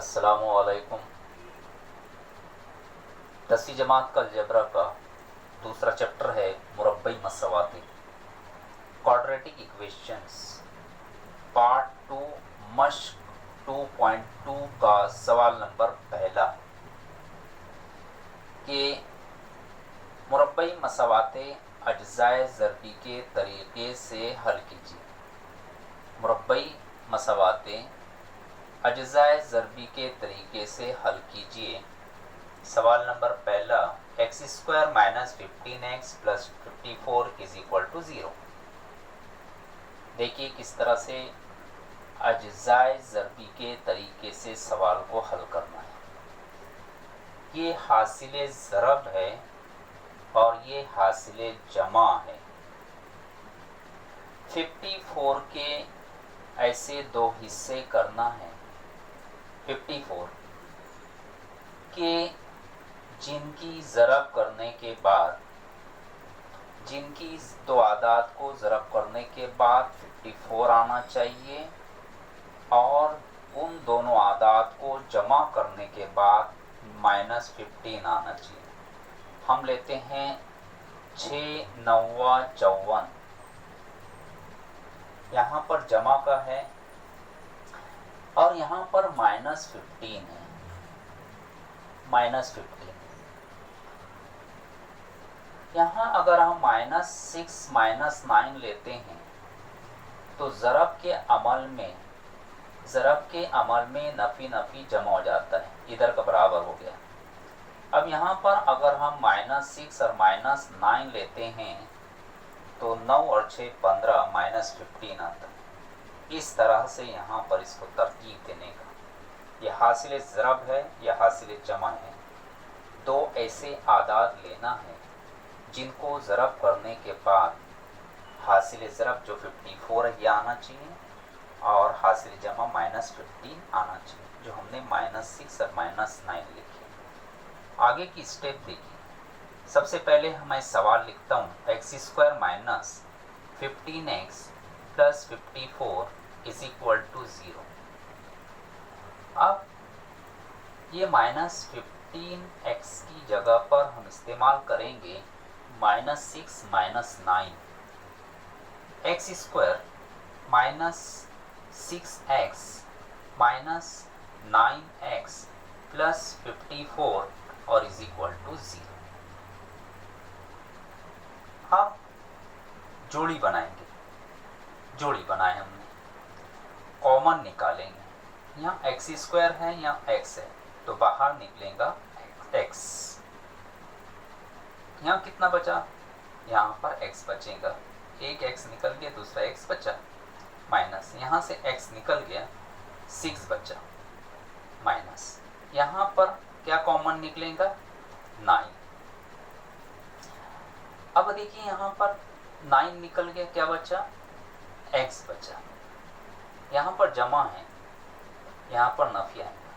अस्सलामुअलैकुम। 10वीं जमात का अलजबरा का दूसरा चैप्टर है मुरब्बई मसवाती, क्वाड्रेटिक इक्वेशंस, पार्ट 2, मश्क 2.2 का सवाल नंबर पहला कि मुरब्बई मसवाते अज्जाए ज़रबी के तरीक़े से हल कीजिए। मुरब्बई मसवाते अज्जाए ज़रबी के तरीक़े से हल कीजिए। सवाल नंबर पहला, x² - 15x + 54 = 0। देखिए किस तरह से अज्जाए ज़रबी के तरीक़े से सवाल को हल करना है। ये हासिले ज़रब है और ये हासिले जमा है। 54 के ऐसे दो हिस्से करना है। 54 के जिनकी ज़रब करने के बाद, जिनकी दो आदाद को ज़रब करने के बाद 54 आना चाहिए और उन दोनों आदाद को जमा करने के बाद -15 आना चाहिए। हम लेते हैं 6 9 54, यहाँ पर जमा का है और यहाँ पर -15 है। -15 यहाँ अगर हम -6 -9 लेते हैं तो ज़रब के अमल में नफ़ी नफ़ी जमा हो जाता है, इधर का बराबर हो गया। अब यहाँ पर अगर हम -6 और -9 लेते हैं तो 9 और 6 15 -15 आता है। इस तरह से यहाँ पर इसको तरतीब देने का, यह हासिल ज़रब है या हासिल जमा है। दो ऐसे आदाद लेना है जिनको ज़रब करने के बाद हासिल ज़रब जो 54 है यह आना चाहिए और हासिल जमा -15 आना चाहिए, जो हमने -6 और -9 लिखे। आगे की स्टेप देखिए। सबसे पहले मैं सवाल लिखता हूँ, x² - 15x + 54 = 0। अब ये -15x की जगह पर हम इस्तेमाल करेंगे -6 -9। x² - 6x - 9x + 54 और = 0। अब जोड़ी बनाएंगे। जोड़ी बनाए हमने, कॉमन निकालेंगे। यहाँ x² है, यहाँ x है, तो बाहर निकलेगा x। यहाँ कितना बचा? यहाँ पर x बचेगा। एक x निकल गया, दूसरा x बचा, माइनस। यहाँ से x निकल गया, 6 बचा, माइनस। यहाँ पर क्या कॉमन निकलेगा? 9। अब देखिए यहाँ पर 9 निकल गया, क्या बचा? x बचा। यहाँ पर जमा है, यहाँ पर नफी आएगा।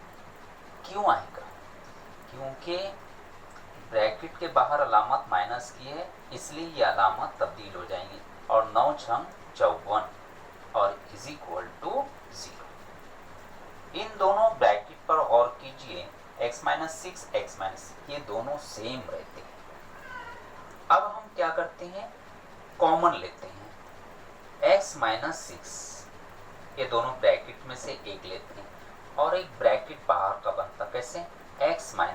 क्यों आएगा? क्योंकि ब्रैकेट के बाहर अलामत माइनस की है, इसलिए ये अलामत तब्दील हो जाएंगी और 9 6 54 और = 0। इन दोनों ब्रैकेट पर गौर कीजिए, x - 6 x - ये दोनों सेम रहते हैं। अब हम क्या करते हैं? कॉमन लेते हैं। x - 6 ये दोनों ब्रैकेट में से एक लेते हैं और एक ब्रैकेट बाहर का बनता, कैसे? x - 9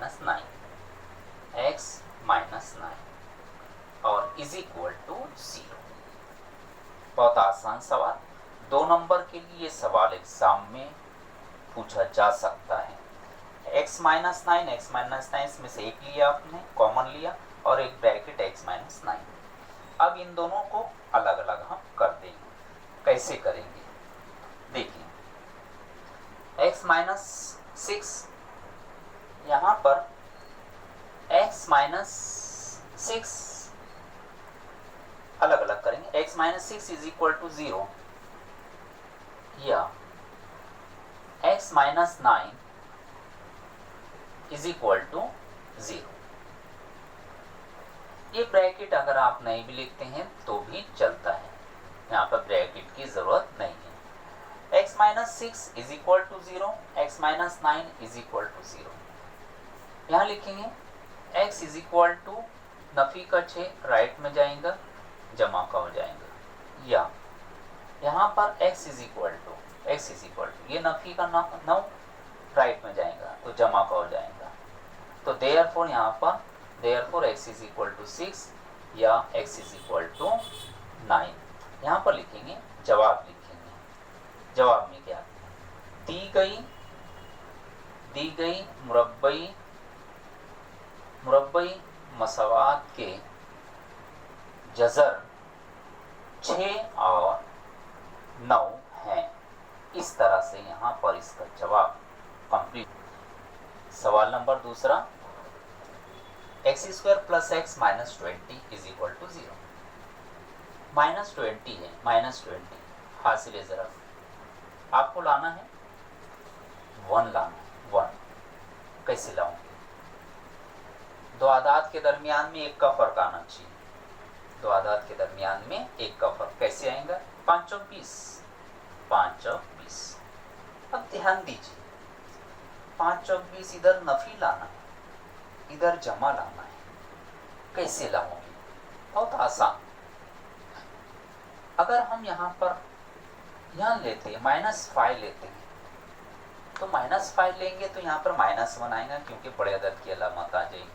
और = 0। बहुत आसान सवाल। 2 नंबर के लिए ये सवाल एग्जाम में पूछा जा सकता है। x - 9 इसमें से एक लिया आपने, कॉमन लिया, और एक ब्रैकेट x - 9। अब इन दोनों को अलग अलग हम कर देंगे। कैसे करेंगे? देखिए, x - 6 यहाँ पर x - 6 अलग अलग करेंगे। x - 6 = 0 या x - 9 = 0। ये ब्रैकेट अगर आप नहीं भी लिखते हैं तो भी चलता है, यहाँ पर ब्रैकेट की ज़रूरत नहीं है। x - minus 6 is equal to 0, x minus 9 is equal to 0। यहाँ लिखेंगे x इज इक्वल टू नफी का 6 राइट में जाएगा, जमा का हो जाएगा, या यहाँ पर x इज इक्वल टू ये नफी का 9 राइट में जाएगा तो जमा का हो जाएगा। तो देयरफॉर यहाँ पर therefore x is equal to 6 या x इज इक्वल टू 9। यहाँ पर लिखेंगे जवाब, लिखेंगे जवाब में क्या दी गई मुरब्बई मसवात के जज़र 6 और 9 हैं। इस तरह से यहाँ पर इसका जवाब कंप्लीट। सवाल नंबर दूसरा, x² plus x minus 20 is equal to 0। Minus 20 है, माइनस 20 हासिल है ज़रा, आपको लाना है 1 लाना है 1। कैसे लाऊंगे? दो आदाद के दरमियान में 1 का फर्क आना चाहिए, दो आदाद के दरमियान में 1 का फर्क कैसे आएगा? 5 और 20, 5 और 20। अब ध्यान दीजिए 5 और 20 इधर नफी लाना है, इधर जमा लाना है, कैसे लाऊंगी? बहुत आसान। अगर हम यहाँ पर लेते हैं -5 लेते हैं तो -5 लेंगे तो यहाँ पर -1 आएगा क्योंकि बड़े अदद की अलामत आ जाएगी।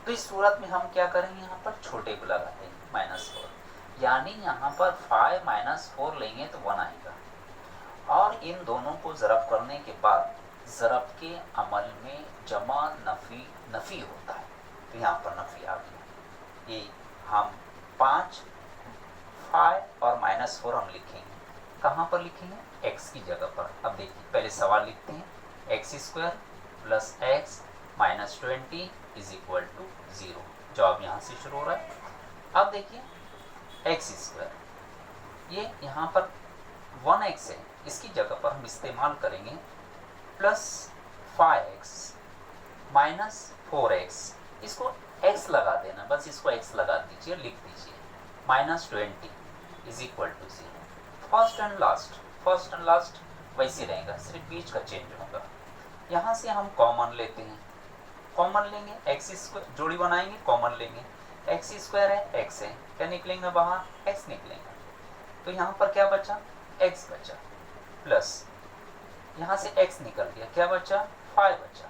तो इस सूरत में हम क्या करेंगे? यहाँ पर छोटे को लगाते हैं -4, यानी यहाँ पर 5 - 4 लेंगे तो 1 आएगा। और इन दोनों को ज़रब करने के बाद ज़रब के अमल में जमा नफ़ी होता है, तो यहाँ पर नफ़ी आ गया। ये हम 5 और -4 हम लिखेंगे, कहाँ पर लिखेंगे? x की जगह पर। अब देखिए पहले सवाल लिखते हैं, x² plus x minus 20 is equal to 0। जवाब यहाँ से शुरू हो रहा है। अब देखिए x², ये यहाँ पर 1x है, इसकी जगह पर हम इस्तेमाल करेंगे प्लस 5x माइनस 4x। इसको x लगा देना, बस इसको x लगा दीजिए, लिख दीजिए -20 is equal to 0। First and last वैसे रहेगा, सिर्फ बीच का चेंज होगा। यहाँ से हम कॉमन लेते हैं, कॉमन लेंगे x², जोड़ी बनाएंगे, कॉमन लेंगे, x² है x है, क्या निकलेंगे बाहर? x निकलेंगे। तो यहाँ पर क्या बचा? x बचा, प्लस यहाँ से x निकल गया, क्या बचा? 5 बचा,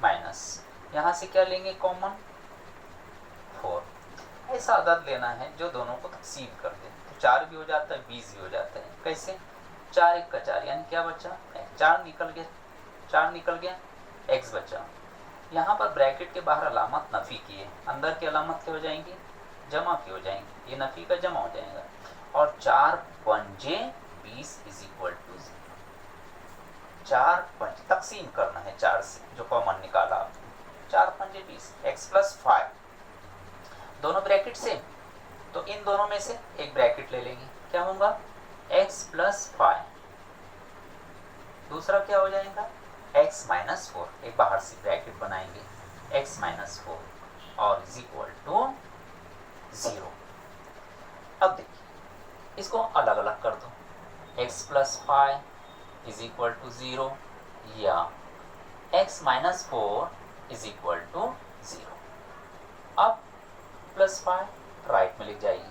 माइनस यहाँ से क्या लेंगे कॉमन? 4। ऐसा आदत लेना है जो दोनों को तकसीम कर दे, तो 4 भी हो जाता है, 20 भी हो जाता है। कैसे? 4 1 का 4, यानी क्या बचा? 4 निकल गया, x बचा। यहाँ पर ब्रैकेट के बाहर अलामत नफ़ी की है, अंदर की अलामत क्या हो जाएंगी? जमा की हो जाएंगी, ये नफ़ी का जमा हो जाएगा। और 4 पंजे 20 इज इक्वल टू 0। 4 पंजे तकसीम करना है 4 से, जो कॉमन निकाला आपने, 4 पंजे 20, x प्लस 5, दोनों ब्रैकेट सेम, तो इन दोनों में से एक ब्रैकेट ले लेंगे, क्या होगा? x प्लस 5, दूसरा क्या हो जाएगा? x माइनस 4, एक बाहर से ब्रैकेट बनाएंगे, x माइनस 4 और इज इक्वल टू 0। अब देखिए इसको अलग अलग कर दो, x plus 5 is equal to 0 या x minus 4 is equal to 0। अब प्लस 5 राइट में लिख जाइए,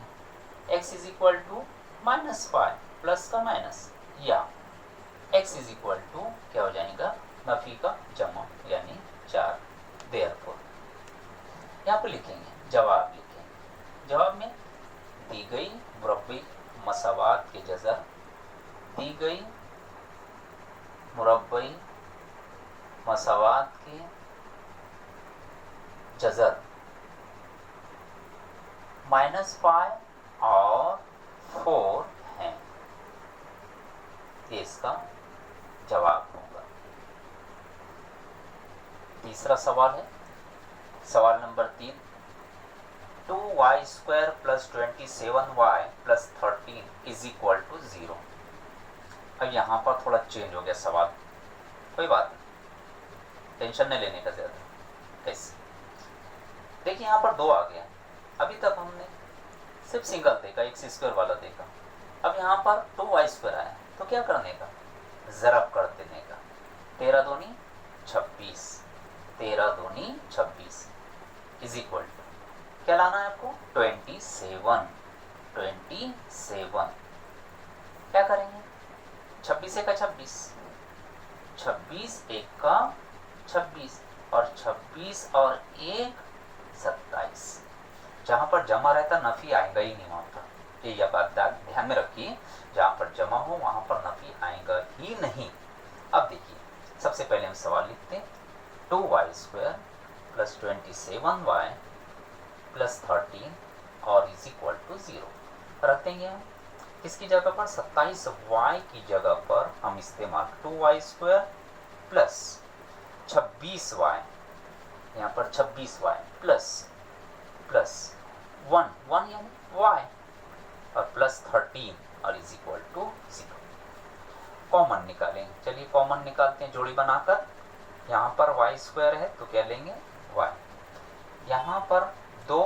x is equal to -5 plus का माइनस, या x इज इक्वल टू क्या हो जाएगा? नफी का जमा, यानी 4। देयरफॉर यहाँ पर लिखेंगे जवाब, लिखेंगे जवाब में दी गई मुरब्बी मसावात के जज़र, दी गई मुरब्बई मसावात के जज़र -5 और 4 हैं, ये इसका जवाब होगा। तीसरा सवाल है, सवाल number 3, 2y² plus 27y plus 13 is equal to 0। अब यहाँ पर थोड़ा चेंज हो गया सवाल, कोई बात नहीं, टेंशन नहीं लेने का ज़्यादा। कैसे? देखिए यहाँ पर 2 आ गया, अभी तक हमने सिर्फ सिंगल देखा, x² वाला देखा। अब यहाँ पर 2y² आया, तो क्या करने का, ज़रब कर देने का। 13 दूनी 26, 13 दूनी 26 इज इक्वल टू क्या लाना है आपको, 27, 27। क्या करेंगे, 26 एक का 26, 26 एक का 26 और 26 और 1 27। जहाँ पर जमा रहता नफी आएगा ही नहीं वहाँ पर, ये बात ध्यान में रखिए, जहाँ पर जमा हो वहाँ पर नफी आएगा ही नहीं। अब देखिए, सबसे पहले हम सवाल लिखते हैं, 2y² + 27y + 13 और इज इक्वल टू 0 रख देंगे हम। इसकी जगह पर 27y की जगह पर हम इस्तेमाल 2y² + 26y, यहाँ पर 26y प्लस 1 यानी y और +13 और इज इक्वल टू 0। कॉमन निकालेंगे, चलिए कॉमन निकालते हैं जोड़ी बनाकर। यहाँ पर y² है तो क्या लेंगे, y। यहाँ पर 2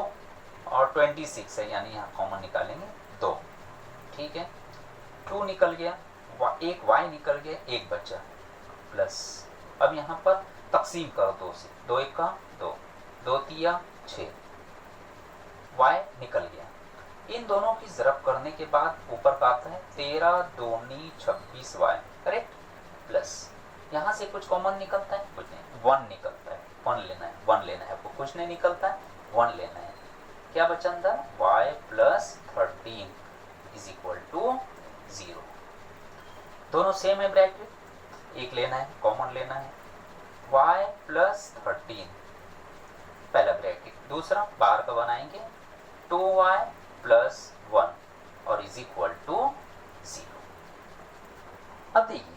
और 26 है, यानी यहाँ कॉमन निकालेंगे 2, ठीक है। 2 निकल गया, एक y निकल गया, एक बचा प्लस। अब यहाँ पर तकसीम करो 2 से, 2 एक का 2, 2 तिया 6, y निकल गया। इन दोनों की ज़रब करने के बाद ऊपर का आता है 13 दूनी 26y, करेक्ट, प्लस यहाँ से कुछ कॉमन निकलता है, कुछ नहीं, 1 निकलता है, 1 लेना है, 1 लेना है आपको, कुछ नहीं निकलता है, 1 लेना है। क्या बचा अंदर, y + 13 इज इक्वल टू 0। दोनों सेम है ब्रैकेट, एक लेना है, कॉमन लेना है, y + 13 पहला ब्रैकेट, दूसरा बाहर का बनाएंगे 2y + 1 और इज इक्वल टू 0। अब देखिए,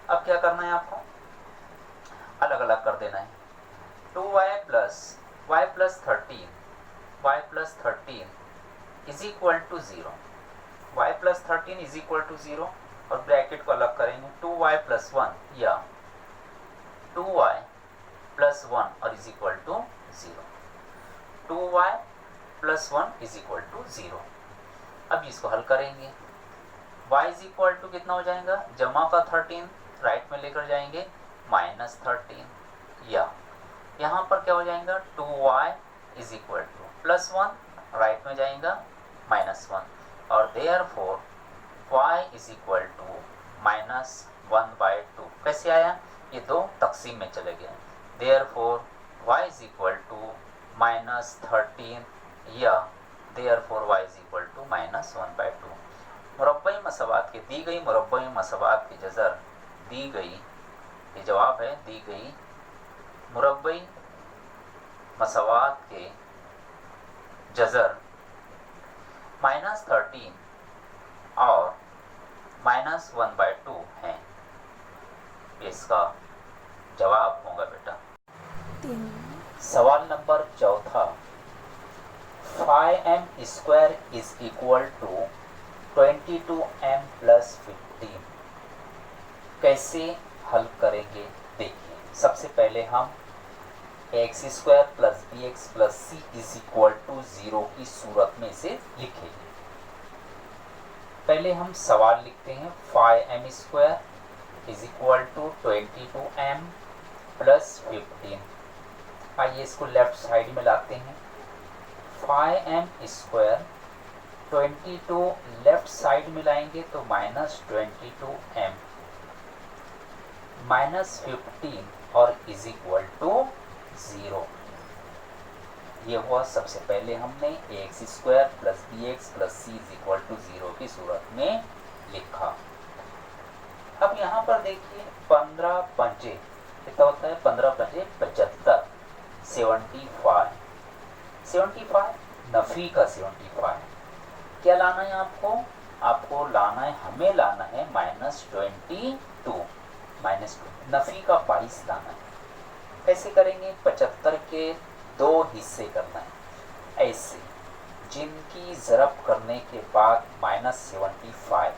अब क्या करना है आपको, अलग अलग कर देना है। 2y + 13 is equal to 0, y + 13 is equal to 0 और ब्रैकेट को अलग करेंगे, 2y + 1 या 2y + 1 और is equal to 0, 2y + 1 is equal to 0। अब इसको हल करेंगे, y इज इक्वल टू कितना हो जाएगा, जमा का 13 राइट में लेकर जाएंगे -13, या यहाँ पर क्या हो जाएगा 2y is equal to +1 right में जाएगा -1 और therefore y is equal to -1/2। कैसे आया, ये 2 तकसीम में चले गए, therefore y is equal to -13 या therefore y is equal to -1/2। मुरब्बई मसवात के दी गई मुरब्बई मसवात की जज़र दी गई, ये जवाब है, दी गई मुरब्बई मसवात के जज़र -13 और -1/2 हैं। इसका जवाब होगा बेटा। सवाल number 4, 5m² is equal to 22m + 15। कैसे हल करेंगे देखिए, सबसे पहले हम x² + bx + c is equal to 0 की सूरत में इसे लिखेंगे। पहले हम सवाल लिखते हैं, 5m² is equal to 22m + 15। आइए इसको लेफ्ट साइड में लाते हैं, 5m² 22 लेफ्ट साइड में लाएंगे तो -22m -15 और इज इक्वल टू 0। ये हुआ सबसे पहले हमने x² + bx + c is equal to 0 की सूरत में लिखा। अब यहाँ पर देखिए 15 पंजे कितना होता है, 15 पंजे 75, 75 नफी का 75। क्या लाना है आपको, आपको लाना है, हमें लाना है -22, नफी का 22 लाना है। कैसे करेंगे, 75 के 2 हिस्से करना है, ऐसे जिनकी ज़रब करने के बाद -75,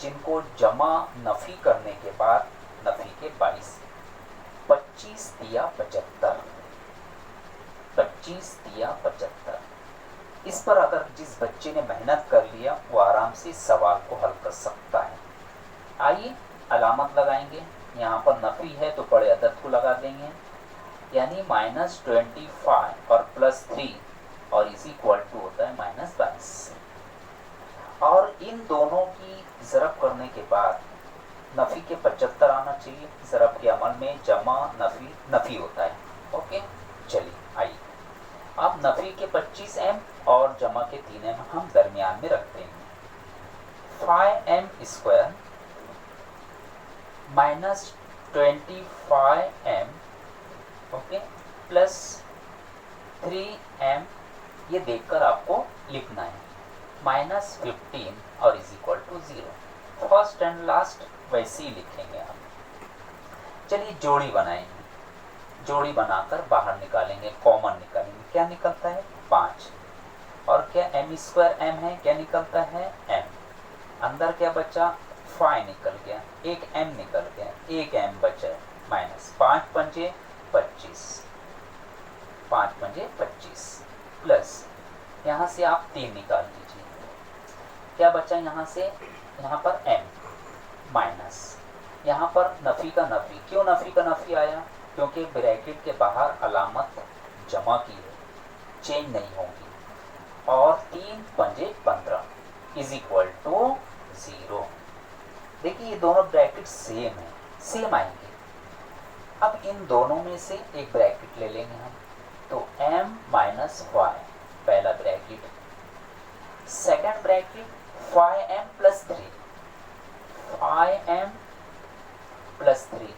जिनको जमा नफी करने के बाद नफी के 22, 25 तिया 75, 25 तिया 75। इस पर अगर जिस बच्चे ने मेहनत कर लिया वो आराम से सवाल को हल कर सकता है। आइए अलामत लगाएंगे, यहाँ पर नफी है तो बड़े अदद को लगा देंगे, यानी -25 और +3 और इज इक्वल टू होता है -22। और इन दोनों की ज़रब करने के बाद नफ़ी के 75 आना चाहिए। ज़रब के अमल में जमा नफ़ी नफ़ी होता है। ओके, चलिए आइए अब नफ़ी के 25m और जमा के 3m हम दरमियान में रखते हैं। 5m² -25m okay plus 3m, ये देखकर आपको लिखना है, -15 और is equal to 0। First and last वैसे ही लिखेंगे आप। चलिए जोड़ी बनाएंगे, जोड़ी बनाकर बाहर निकालेंगे, कॉमन निकालेंगे। क्या निकलता है 5 और क्या m² m है, क्या निकलता है m। अंदर क्या बचा 5 निकल गया, एक m निकल गया, एक m बचा -5 पंजे 25, 5 पंजे 25 प्लस यहाँ से आप 3 निकाल लीजिए, क्या बचा यहाँ से, यहाँ पर m माइनस यहाँ पर नफ़ी का नफ़ी। क्यों नफ़ी का नफ़ी आया, क्योंकि ब्रैकेट के बाहर अलामत जमा की है, चेंज नहीं होगी। और 3 पंजे 15 इज इक्वल टू 0। देखिए ये दोनों ब्रैकेट सेम है, सेम आएंगे। अब इन दोनों में से एक ब्रैकेट ले लेंगे हम, तो m माइनस वाई पहला bracket, second bracket 5m plus 3, 5m plus 3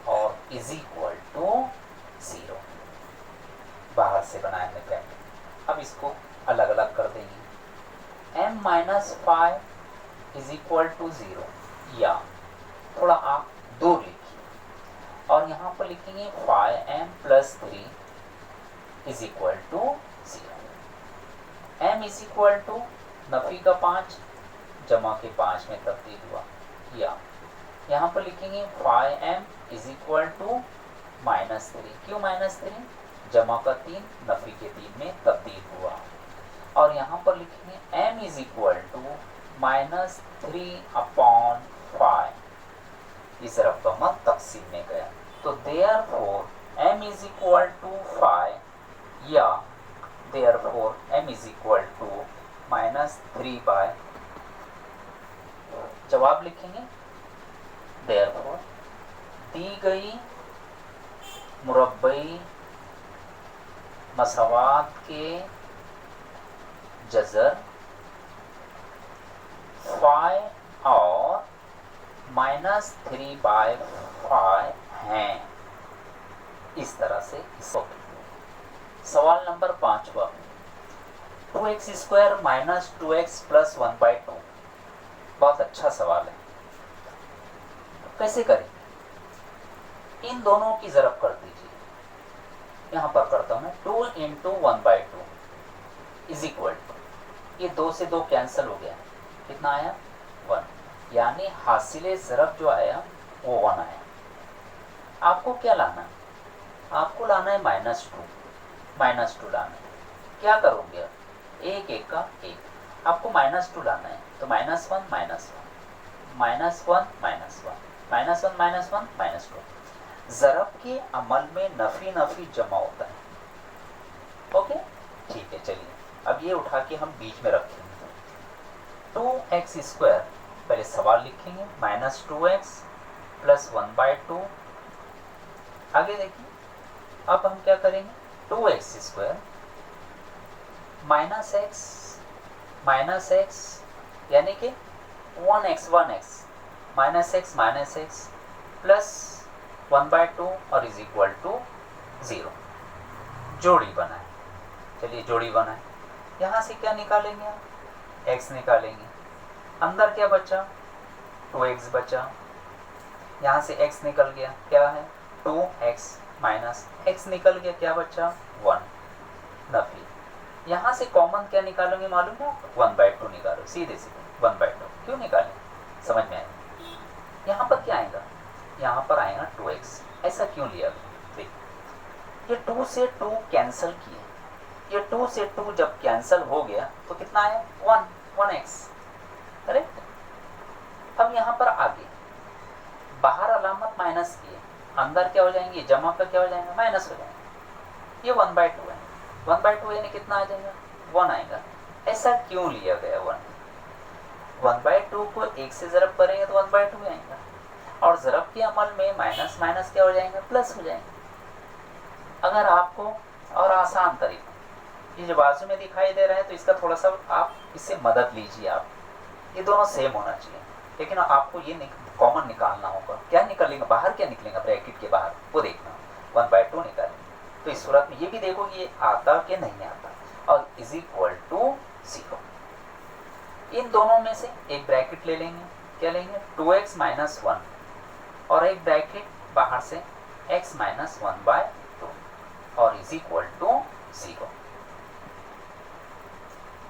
और इज इक्वल टू 0। बाहर से बनाएंगे ब्रैकेट। अब इसको अलग अलग कर देंगे, m minus 5 is equal to 0, या थोड़ा आप दूर लिखिए और यहाँ पर लिखेंगे 5m plus 3 is equal to 0। m is equal to नफ़ी का 5 जमा के 5 में तब्दील हुआ, या यहाँ पर लिखेंगे 5m इज इक्वल टू -3। क्यों -3, जमा का 3 नफ़ी के 3 में तब्दील हुआ। और यहाँ पर लिखेंगे m इज इक्वल टू -3/5, इस रफ मत तकसीम में गया, तो therefore m is equal to 5, या therefore m is equal to -3/, जवाब लिखेंगे देयरफॉर दी गई मुरब्बई मसवात के जज़र 5 और -3/5 हैं। इस तरह से इसको। सवाल नंबर 5वां, 2x² माइनस 2x प्लस 1/2। बहुत अच्छा सवाल है, कैसे करें, इन दोनों की ज़रब कर दीजिए। यहाँ पर करता हूँ मैं 2 इंटू 1/2 इज इक्वल टू, ये 2 से 2 कैंसिल हो गया, कितना आया 1, यानी हासिले ज़रब जो आया वो 1 आया। आपको क्या लाना है, आपको लाना है -2 लाना है। क्या करोगे, एक एक का एक, आपको -2 लाना है, तो -1 -1 -1 -1 -2। ज़रब के अमल में नफ़ी नफ़ी जमा होता है। ओके ठीक है, चलिए अब ये उठा के हम बीच में रखेंगे। 2x², पहले सवाल लिखेंगे, -2x प्लस 1/2। आगे देखिए, अब हम क्या करेंगे, 2x² -x यानी कि 1x -x प्लस 1/2 और इज इक्वल टू 0। जोड़ी बनाए, चलिए जोड़ी बनाए। यहाँ से क्या निकालेंगे हम, x निकालेंगे, अंदर क्या बचा 2x बचा, यहाँ से x निकल गया, क्या है 2x माइनस x निकल गया, क्या बचा 1 नफ़ी। यहाँ से कॉमन क्या निकालेंगे मालूम है, 1/2 निकालो, सीधे सीधे 1/2। क्यों निकालें, समझ में आएगा। यहाँ पर क्या आएगा, यहाँ पर आएगा 2x। ऐसा क्यों लिया, देख ये 2 से 2 कैंसिल किए, ये 2 से 2 जब कैंसिल हो गया तो कितना आया 1x, करेक्ट। अब यहाँ माइनस किए, अंदर क्या हो जाएंगे, जमा पे क्या हो जाएंगे, माइनस हो जाएंगे। ये 1/2 है, 1/2 यानी कितना आ जाएगा, 1 आएगा। ऐसा क्यों लिया गया 1? 1/2 को 1 से ज़रब करेंगे तो 1/2 आएगा, और ज़रब के अमल में माइनस माइनस क्या हो जाएंगे, प्लस हो जाएंगे। अगर आपको और आसान तरीका, ये जो बाजू में दिखाई दे रहा है तो इसका थोड़ा सा आप इससे मदद लीजिए। आप ये दोनों सेम होना चाहिए, लेकिन आपको ये कॉमन निकालना होगा। क्या निकलेगा बाहर, क्या निकलेगा ब्रैकेट के बाहर, वो देखना। 1/2 निकालेंगे तो इस सूरत में ये भी देखो कि ये आता कि नहीं आता, और इज इक्वल टू 0। इन दोनों में से एक ब्रैकेट ले लेंगे, क्या लेंगे, 2x माइनस 1, और एक ब्रैकेट बाहर से x माइनस 1/2, और इज इक्वल टू 0।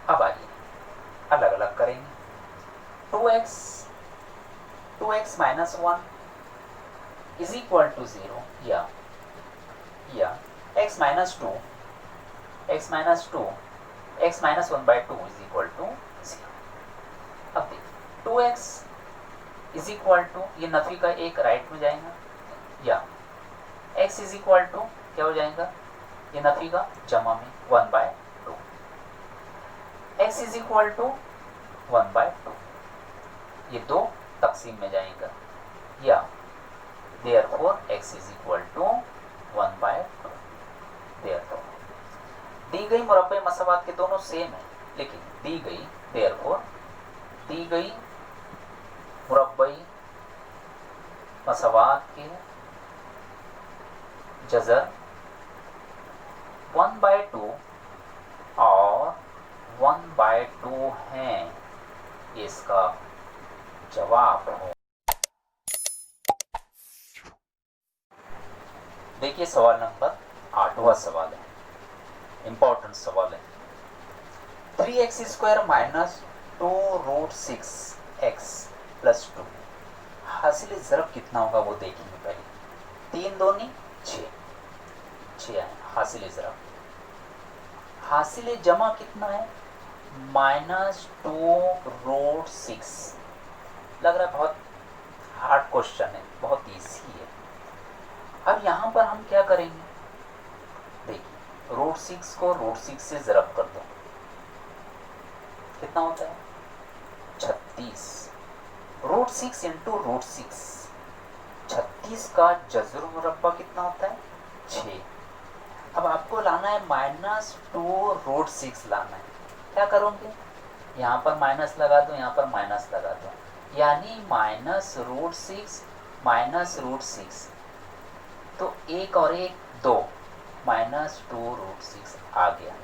अब आइए अलग अलग करेंगे। 2x minus 1 is equal to 0, या x minus 2 x minus 1/2 is equal to 0। अब देखिए 2x इज इक्वल टू, ये नफी का एक राइट में जाएगा, या x इज इक्वल टू क्या हो जाएगा, ये नफी का जमा में 1/2, x इज इक्वल टू 1/2, ये 2 तकसीम में जाएगा, या therefore x is equal to 1/2। Therefore दी गई मुरब्बे मसावात के दोनों सेम है, लेकिन दी गई देयरफॉर दी गई मुरब्बई मसावात के जज़र 1/2 और 1/2 हैं, इसका जवाब हो। देखिए सवाल नंबर 8वां सवाल है, इंपॉर्टेंट सवाल है। 3x² माइनस 2√6x प्लस 2, हासिल ज़रब कितना होगा वो देखेंगे पहले। 3 दूनी 6 आए हासिल ज़रब। हासिल जमा कितना है, -2√6। लग रहा है बहुत हार्ड क्वेश्चन है, बहुत इजी है। अब यहाँ पर हम क्या करेंगे, देखिए √6 को √6 से ज़रब कर दो, कितना होता है 36। √6 इंटू √6, 36 का जज़र मुरब्बा कितना होता है 6। अब आपको लाना है -2√6 लाना है। क्या करोगे, यहाँ पर माइनस लगा दो, यहाँ पर माइनस लगा दो, यानी -√6 तो 1 और 1 2, -2√6 आ गया।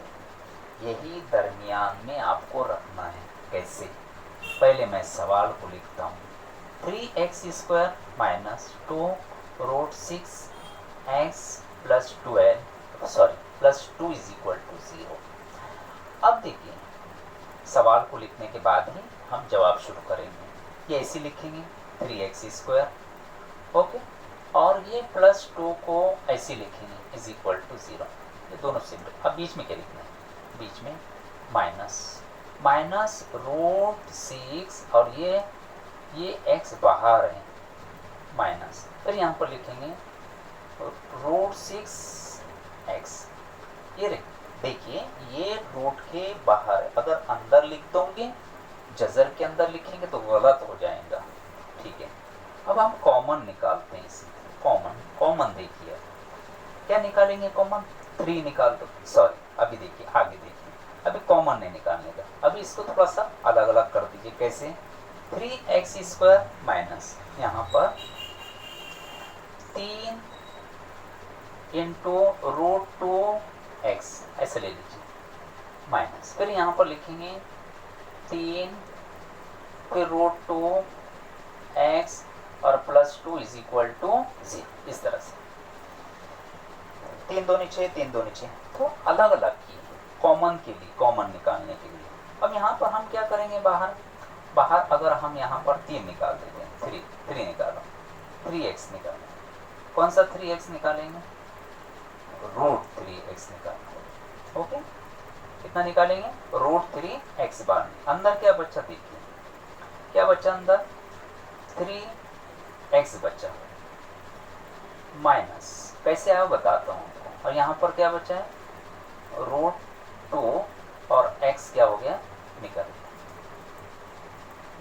यही दरमियान में आपको रखना है। कैसे, पहले मैं सवाल को लिखता हूँ। 3x² minus 2√6x plus 2 is equal to 0। अब देखिए सवाल को लिखने के बाद ही हम जवाब शुरू करेंगे। ये ऐसे लिखेंगे 3x², ओके, और ये +2 को ऐसे लिखेंगे इज इक्वल टू 0। ये दोनों सिंपल। अब बीच में क्या लिखना है, बीच में -√6, और ये x बाहर है माइनस, फिर यहाँ पर लिखेंगे √6x। ये देखिए ये रूट के बाहर है, अगर अंदर लिख दोगे जज़र के अंदर लिखेंगे तो गलत हो जाएगा, ठीक है। अब हम कॉमन निकालते हैं इसे। कॉमन देखिए क्या निकालेंगे, कॉमन 3 निकाल दो, सॉरी अभी देखिए आगे देखिए, अभी कॉमन नहीं निकालने का, अभी इसको थोड़ा सा अलग अलग कर दीजिए। कैसे, 3x² माइनस यहाँ पर 3 इंटू √2x ऐसे ले लीजिए माइनस, फिर यहाँ पर लिखेंगे 3 फिर √2x और +2 इज इक्वल टू 0। इस तरह से 3 2 6 3 2 6 तो अलग अलग किए कॉमन के लिए, कॉमन निकालने के लिए। अब यहाँ पर हम क्या करेंगे, बाहर अगर हम यहाँ पर 3 निकाल देते हैं, 3 निकालो, 3x निकालो। कौन सा 3x निकालेंगे, √3x निकालेंगे, ओके। कितना निकालेंगे, √3x बार। अंदर क्या बच्चा, देखिए क्या बच्चा अंदर, 3x बच्चा, माइनस कैसे आया बताता हूँ आपको। और यहाँ पर क्या बचा है, √2 और x क्या हो गया, निकल गया।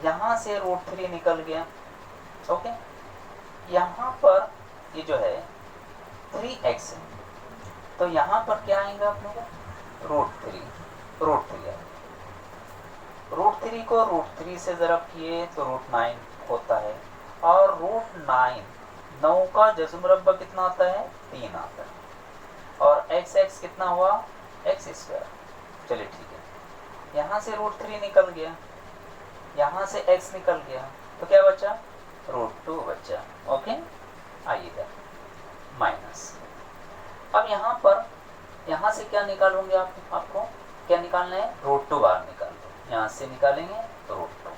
यहाँ से √3 निकल गया। ओके, यहाँ पर ये जो है 3x है, तो यहाँ पर क्या आएगा अपने को, √3 आएगा। √3 को √3 से ज़रब किए तो √9 होता है, और √9 9 का जज़्व मुरब्बा कितना आता है, 3 आता है, और x कितना हुआ, x²। चलिए ठीक है, यहाँ से √3 निकल गया, यहाँ से x निकल गया, तो क्या बचा, √2 बचा। ओके, आइए इधर माइनस। अब यहाँ पर यहाँ से क्या निकालूंगे आपको क्या निकालना है, √2 बाहर निकाल दो। यहाँ से निकालेंगे √2।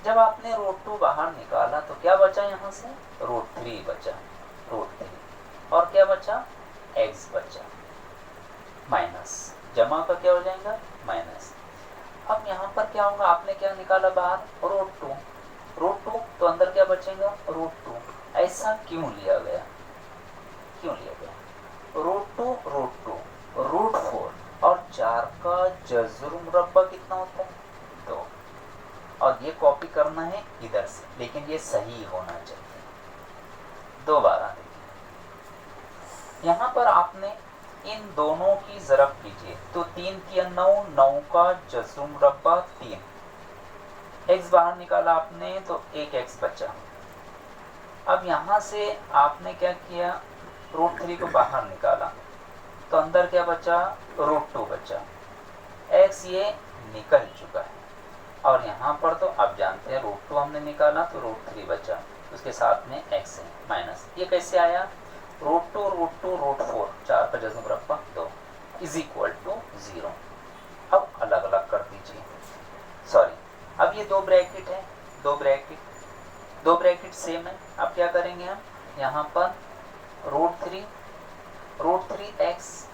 जब आपने √2 बाहर निकाला तो क्या बचा, यहाँ से √3 बचा, √3, और क्या बचा, x बचा, माइनस, जमा का क्या हो जाएगा, माइनस। अब यहाँ पर क्या होगा, आपने क्या निकाला बाहर, √2, तो अंदर क्या बचेगा, √2। ऐसा क्यों लिया गया, √2, √4 और 4 का जज़्र मुरब्बा कितना होता है, 2। और ये कॉपी करना है इधर से, लेकिन ये सही होना चाहिए। दोबारा देखिए, यहाँ पर आपने इन दोनों की ज़रब कीजिए तो 3 किया 9, 9 का जज़्र मुरब्बा 3, x बाहर निकाला आपने तो 1x बचा। अब यहाँ से आपने क्या किया, √3 को बाहर निकाला तो अंदर क्या बचा, √2 बचा, x ये निकल चुका है, और यहाँ पर तो आप जानते हैं √2 हमने निकाला तो √3 बचा, उसके साथ में x है माइनस। ये कैसे आया, √2, √4, 4 का जज़्व मुरब्बा 2 = 0। अब अलग अलग कर दीजिए, सॉरी, अब ये 2 ब्रैकेट है, 2 ब्रैकेट सेम है। अब क्या करेंगे हम, यहाँ पर √3x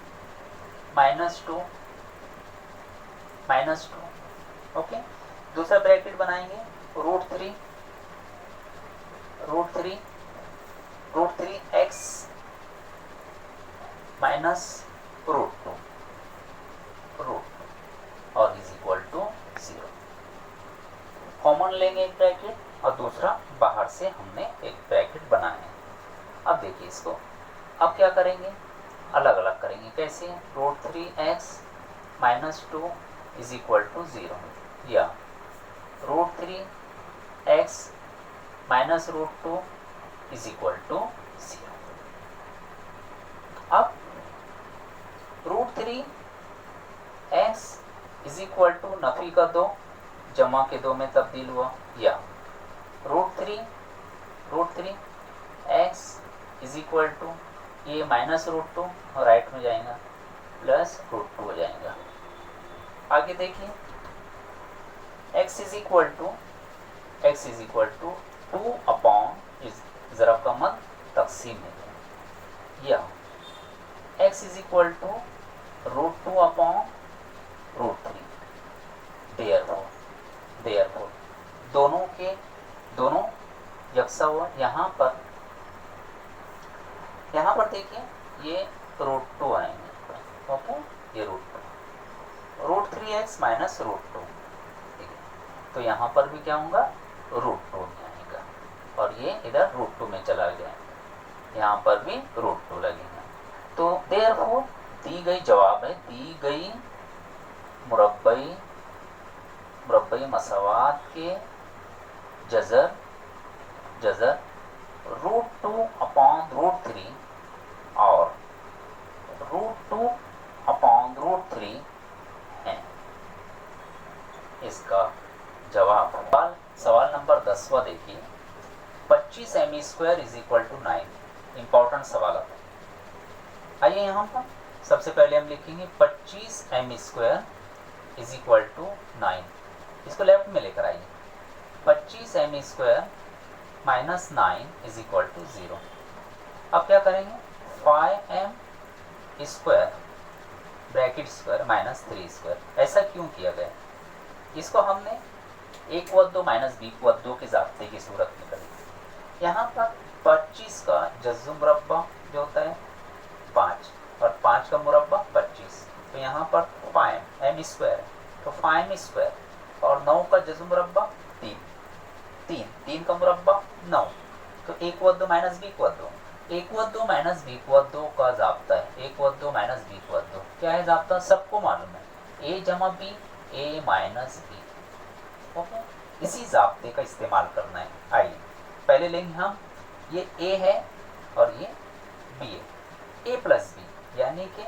-2, ओके। दूसरा ब्रैकेट बनाएंगे, √3x -√2 और =0। कॉमन लेंगे एक ब्रैकेट और दूसरा बाहर से हमने एक ब्रैकेट बनाया है। अब देखिए इसको, अब क्या करेंगे, अलग अलग करेंगे। कैसे, √3x -2 = 0 या √3x -√2 = 0। अब √3x = नफी का 2 जमा के 2 में तब्दील हुआ, या √3x = ये -√2 और राइट में जाएगा +√2 हो जाएगा। आगे देखिए, x = 2 अपॉन, ज़रब का मत तक़सीम है, या x = √2 अपॉन √3। देयरफॉर दोनों यकसा हुआ। यहाँ पर देखिए ये √2 आएंगे, ओके, ये √3x -√2, ठीक है, तो यहाँ पर भी क्या होगा, √2 आएगा, और ये इधर √2 में चला गया, यहाँ पर भी √2 लगेगा। तो देयरफॉर दी गई जवाब है, दी गई मुरब्बई मसावात के जज़र √2 अपॉन √3 और √2 अपॉन √3 है। इसका जवाब सवाल नंबर 10वां देखिए, 25m² = 9। इम्पोर्टेंट सवाल आता है। आइए यहाँ पर सबसे पहले हम लिखेंगे 25m² = 9। इसको लेफ्ट में लेकर आइए, 25m² -9 = 0। अब क्या करेंगे, 5m² ब्रैकेट स्क्वायर -3²। ऐसा क्यों किया गया, इसको हमने a = 2 -b = 2 के ज़ाब्ते की सूरत में करी। यहाँ पर 25 का जज्जु मुरब्बा जो होता है 5 और 5 का मुरब्बा 25, तो यहाँ पर 5 m स्क्वायर है तो 5 स्क्वायर और 9 का जज्जु मुरब्बा 3 का मुरब्बा 9, तो 1 व 2 माइनस बी व 2, 1 व 2 माइनस बी व 2 का जाब्ता है, 1 व 2 माइनस बी व 2 क्या है जाब्ता, सबको मालूम है, a जमा b a minus b. Okay, इसी जाब्ते का इस्तेमाल करना है। आइए पहले लेंगे हम, ये a है और ये b है, a प्लस बी यानी कि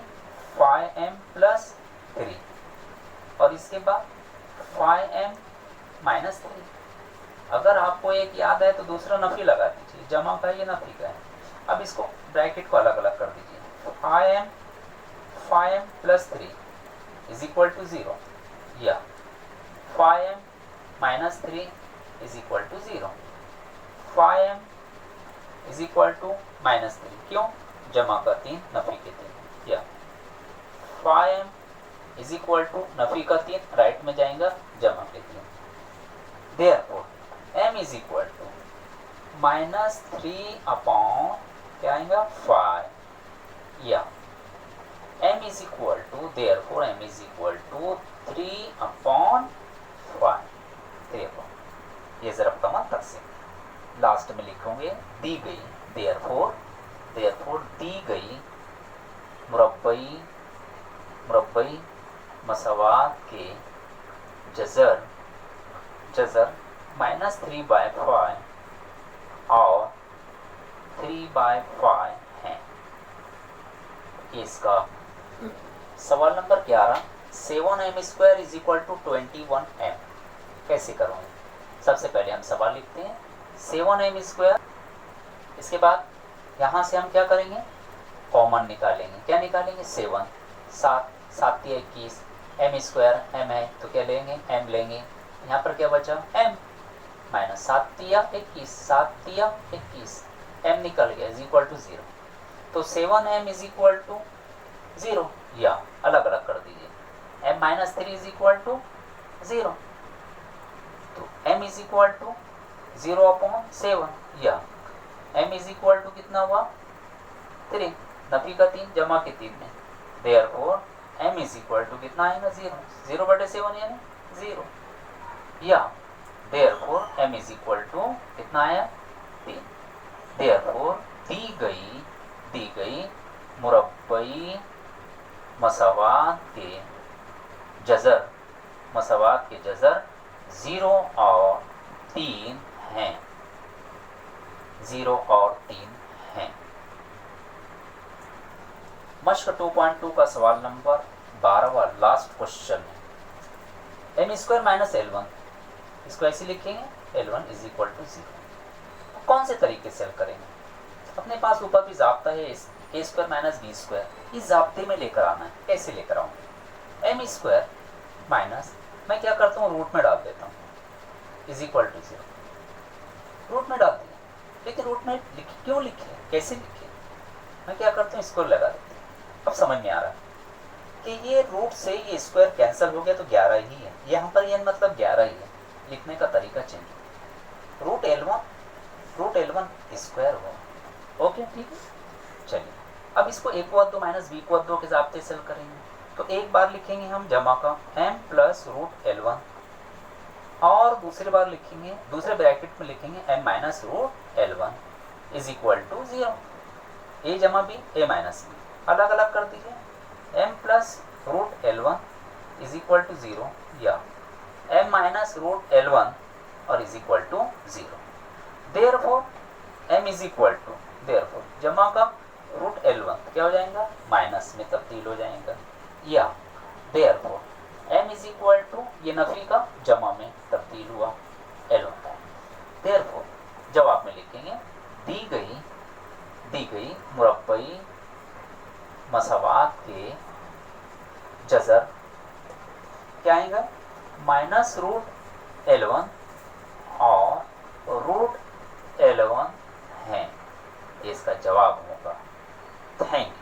5m प्लस 3 और इसके बाद 5m माइनस 3। अगर आपको एक याद है तो दूसरा नफी लगा दीजिए, जमा का ये नफी का है। अब इसको ब्रैकेट को अलग अलग कर दीजिए, 5m plus 3 is equal to 0 या 5m minus 3 is equal to 0, 5m is equal to minus 3, क्यों, जमा का 3 नफी के 3, या 5m इज इक्वल टू नफी का 3 राइट में जाएगा जमा के 3, therefore m is equal to minus 3 upon क्या आएगा 5, या m is equal to therefore m is equal to 3 upon 5, 3 upon ये ज़रब का मान तक़सीम। लास्ट में लिखोगे दी गई, देयरफॉर दी गई मुरब्बई मसावात के जज़र माइनस 3/5 और 3/5 हैं। इसका सवाल number 11, 7m square is equal to 21m कैसे करोगे। सबसे पहले हम सवाल लिखते हैं 7m स्क्वायर, इसके बाद यहाँ से हम क्या करेंगे, कॉमन निकालेंगे, क्या निकालेंगे 7, 7 21, m स्क्वायर m है तो क्या लेंगे m लेंगे, यहाँ पर क्या बचा m माइनस 7 तिया 21 m निकल गया इज इक्वल टू 0, तो 7m इज इक्वल टू 0 या अलग अलग कर दीजिए, m minus 3 is equal to 0, तो m is equal to 0 upon 7 या m इज इक्वल टू कितना हुआ 3, नफी का 3 जमा के 3 में, therefore m is equal to कितना आएगा 0/7 यानी 0, या therefore m is equal to कितना आया 3, देयरफॉर दी गई मुरब्बई मसावात के जज़र 0 और 3 हैं, 0 और 3 हैं। मश्क 2.2 का सवाल नंबर 12वां लास्ट क्वेश्चन है, m स्क्वायर माइनस L1, इसको ऐसे लिखेंगे L1 इज इक्वल टू 0। कौन से तरीके से हल करेंगे, अपने पास ऊपर भी जाब्ता है a square minus B square, इस जाब्ते में लेकर आना है। कैसे लेकर आऊँगा, m स्क्वायर माइनस मैं क्या करता हूँ रूट में डाल देता हूँ इज इक्वल टू 0, रूट में डाल दिया, लेकिन रूट में क्यों लिखे, कैसे लिखे, मैं क्या करता हूँ इसको लगा देता हूँ। अब समझ में आ रहा है कि ये रूट से ये स्क्वायर कैंसिल हो गया तो 11 ही है, यहाँ पर ये मतलब 11 ही है, लिखने का तरीका चेंज, रूट L1 स्क्वायर हो। ओके ठीक है, चलिए अब इसको 1 व 2 माइनस बी व 2 के जाब्ते से हल करेंगे, तो एक बार लिखेंगे हम जमा का m प्लस रूट L1 और दूसरी बार लिखेंगे, दूसरे ब्रैकेट में लिखेंगे m minus root L1 is equal to 0, a जमा b a माइनस बी, अलग अलग कर दीजिए, m plus root L1 is equal to 0 या m माइनस रूट L1 और is equal to 0, therefore m is equal to, therefore जमा का root L1 क्या हो जाएगा माइनस में तब्दील हो जाएगा, या therefore m is equal to ये नफी का जमा में तब्दील हुआ L1 का, देयरफॉर जवाब में लिखेंगे दी गई मुरब्बई मसावात के जज़र क्या आएगा माइनस रूट L1 और रूट L1 हैं, ये इसका जवाब होगा। Thank you.